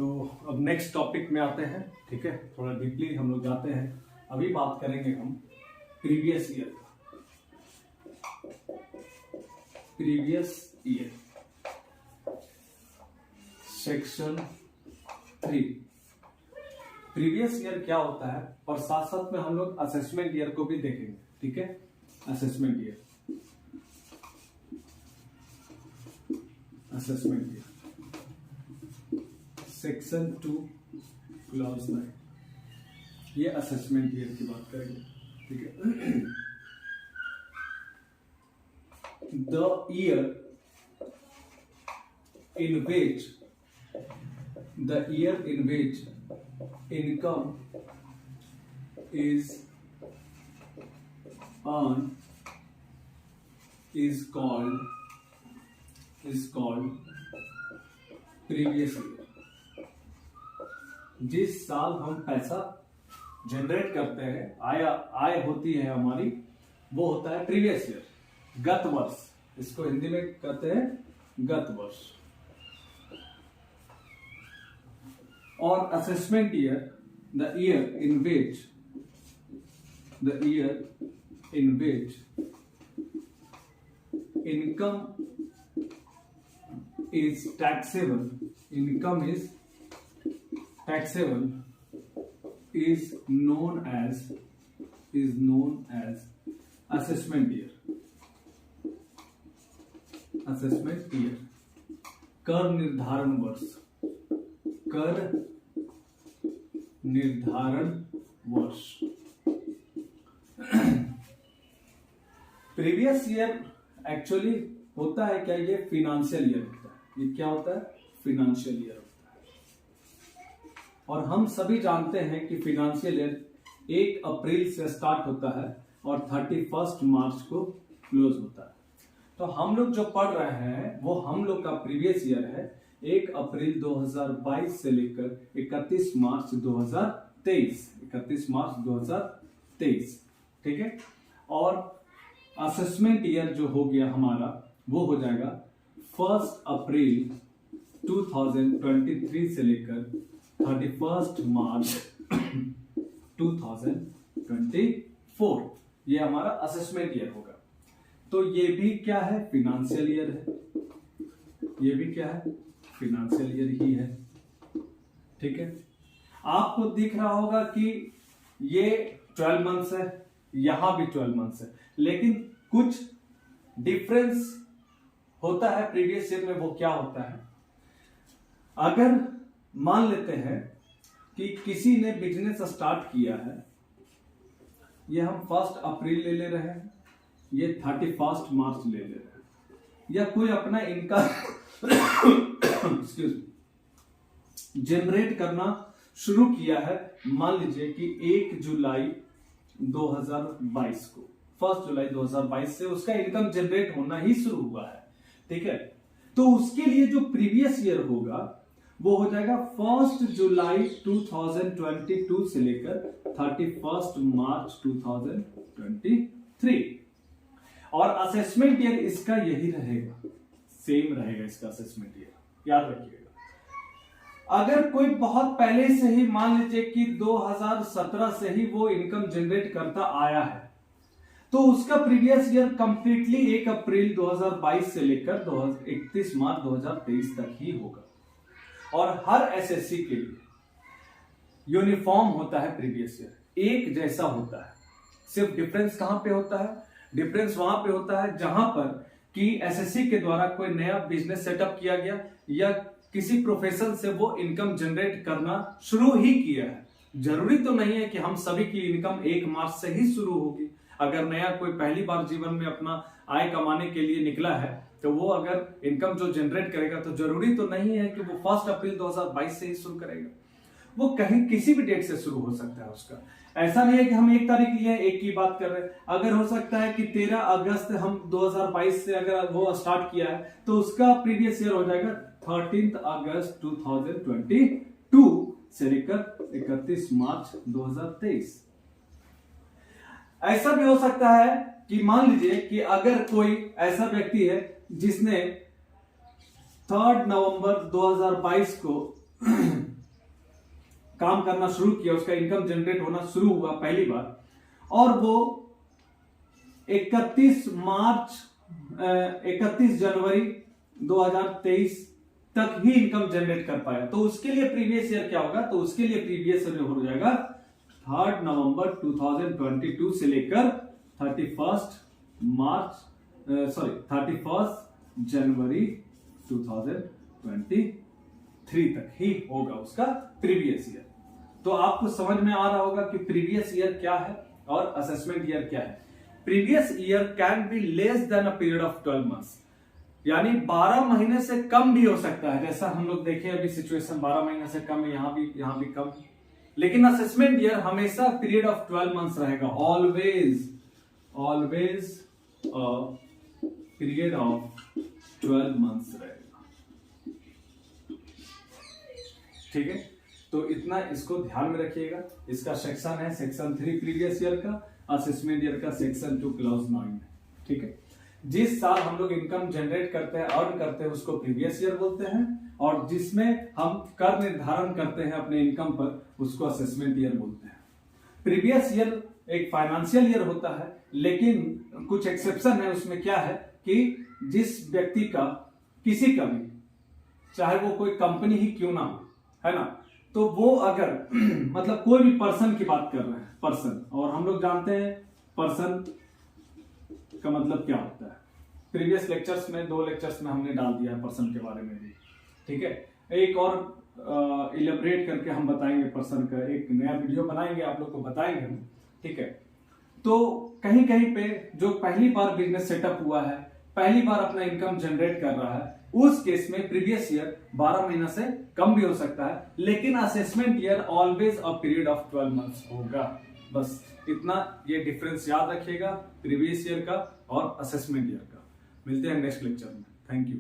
तो अब next topic में आते हैं, ठीक है। थोड़ा डीपली हम लोग जाते हैं। अभी बात करेंगे हम प्रीवियस ईयर का। Previous year section 3। Previous year क्या होता है, और साथ साथ में हम लोग असेसमेंट ईयर को भी देखेंगे, ठीक है। Assessment year, assessment year section 2 clause 9, ये असेसमेंट ईयर की बात करेंगे, ठीक है। The year in which income is earned is called previous year। जिस साल हम पैसा जनरेट करते हैं, आय होती है हमारी, वो होता है प्रीवियस ईयर, गत वर्ष। इसको हिंदी में कहते हैं गत वर्ष। और assessment year, the year in which income is taxable is known as assessment year। assessment year कर निर्धारण वर्ष, कर निर्धारण वर्ष। प्रीवियस ईयर एक्चुअली होता है क्या, ये फिनेंशियल ईयर होता है। ये क्या होता है, फिनेंशियल ईयर होता है। और हम सभी जानते हैं कि फिनेंशियल ईयर 1 अप्रैल से स्टार्ट होता है और 31 मार्च को क्लोज होता है। तो हम लोग जो पढ़ रहे हैं वो हम लोग का प्रीवियस ईयर है 1 अप्रैल 2022 से लेकर 31 मार्च 2023, ठीक है। और असेसमेंट ईयर जो हो गया हमारा, वो हो जाएगा 1 अप्रैल 2023 से लेकर 31 मार्च 2024। ये हमारा असेसमेंट ईयर होगा। तो ये भी क्या है, फिनेंशियल ईयर है। ये भी क्या है, फिनेंशियल ईयर ही है, ठीक है। आपको दिख रहा होगा कि ये 12 मंथ्स है, यहां भी 12 मंथ्स है, लेकिन कुछ डिफरेंस होता है प्रीवियस ईयर में। वो क्या होता है, अगर मान लेते हैं कि किसी ने बिजनेस स्टार्ट किया है, ये हम 1 अप्रैल ले रहे हैं, ये 31 मार्च ले रहे हैं, या कोई अपना इनकम जनरेट करना शुरू किया है, मान लीजिए कि 1 जुलाई 2022 को, 1 जुलाई 2022 से उसका इनकम जनरेट होना ही शुरू हुआ है, ठीक है। तो उसके लिए जो प्रीवियस ईयर होगा वो हो जाएगा 1 जुलाई 2022 से लेकर 31 मार्च 2023। और असेसमेंट ईयर इसका यही रहेगा, सेम रहेगा इसका असेसमेंट ईयर, याद रखिएगा। अगर कोई बहुत पहले से ही, मान लीजिए कि 2017 से ही वो इनकम जनरेट करता आया है, तो उसका प्रीवियस ईयर कंप्लीटली 1 अप्रैल 2022 से लेकर 31 मार्च 2023 तक ही होगा। और हर एसएससी के लिए यूनिफॉर्म होता है प्रीवियस ईयर, एक जैसा होता है। सिर्फ डिफरेंस कहां पे होता है, डिफरेंस वहां पे होता है जहां पर कि एसएससी के द्वारा कोई नया बिजनेस सेटअप किया गया या किसी प्रोफेशन से वो इनकम जनरेट करना शुरू ही किया है। जरूरी तो नहीं है कि हम सभी की इनकम 1 मार्च से ही शुरू होगी। अगर नया कोई पहली बार जीवन में अपना आय कमाने के लिए निकला है, तो वो अगर इनकम जो जनरेट करेगा, तो जरूरी तो नहीं है कि वो 1 अप्रैल 2022 से ही शुरू करेगा। वो कहीं किसी भी डेट से शुरू हो सकता है उसका। ऐसा नहीं है कि हम 1 तारीख लिए 1 की बात कर रहे हैं। अगर हो सकता है कि 13 अगस्त हम 2022 से अगर वो स्टार्ट किया है, तो उसका प्रीवियस ईयर हो जाएगा 13 अगस्त 2022 से लेकर 31 मार्च 2023। ऐसा भी हो सकता है कि मान लीजिए कि अगर कोई ऐसा व्यक्ति है जिसने 3 नवंबर 2022 को काम करना शुरू किया, उसका इनकम जनरेट होना शुरू हुआ पहली बार, और वो 31 जनवरी 2023 तक ही इनकम जनरेट कर पाया, तो उसके लिए प्रीवियस ईयर क्या होगा, तो उसके लिए प्रीवियस ईयर हो जाएगा 3 नवंबर 2022 से लेकर 31 जनवरी 2023 तक ही होगा उसका प्रीवियस ईयर। तो आपको समझ में आ रहा होगा कि प्रीवियस ईयर क्या है और असेसमेंट ईयर क्या है। Previous year can be less than a period of 12 months, यानी 12 महीने से कम भी हो सकता है। जैसा हम लोग देखें अभी सिचुएशन 12 महीने से कम है, यहां भी कम, लेकिन असेसमेंट ईयर हमेशा पीरियड ऑफ 12 मंथ्स रहेगा, ऑलवेज पीरियड ऑफ 12 मंथ्स रहेगा। ठीक है, तो इतना इसको ध्यान में रखिएगा। इसका सेक्शन है सेक्शन 3 प्रीवियस ईयर का, असेसमेंट ईयर का सेक्शन 2 क्लॉज 9 है। ठीक है, जिस साल हम लोग इनकम जनरेट करते हैं, अर्न करते हैं, उसको प्रीवियस ईयर बोलते हैं, और जिसमें हम कर निर्धारण करते हैं अपने इनकम पर, उसको असेसमेंट ईयर बोलते हैं। प्रीवियस ईयर एक फाइनेंशियल ईयर होता है, लेकिन कुछ एक्सेप्शन है उसमें। क्या है कि जिस व्यक्ति का, किसी का भी, चाहे वो कोई कंपनी ही क्यों ना हो, है ना, तो वो अगर मतलब कोई भी पर्सन की बात कर रहे हैं, पर्सन, और हम लोग जानते हैं पर्सन का मतलब क्या होता है। प्रीवियस लेक्चर्स में 2 लेक्चर्स में हमने डाल दिया है पर्सन के बारे में भी। ठीक है, एक और इलेबरेट करके हम बताएंगे पर्सन का, एक नया वीडियो बनाएंगे, आप लोग को बताएंगे हम। ठीक है, तो कहीं कहीं पे जो पहली बार बिजनेस सेटअप हुआ है, पहली बार अपना इनकम जनरेट कर रहा है, उस केस में प्रीवियस ईयर 12 महीना से कम भी हो सकता है, लेकिन assessment year always a period of 12 months होगा। बस इतना ये डिफरेंस याद रखिएगा, प्रीवियस ईयर का और असेसमेंट ईयर का। मिलते हैं नेक्स्ट लेक्चर में। Thank you.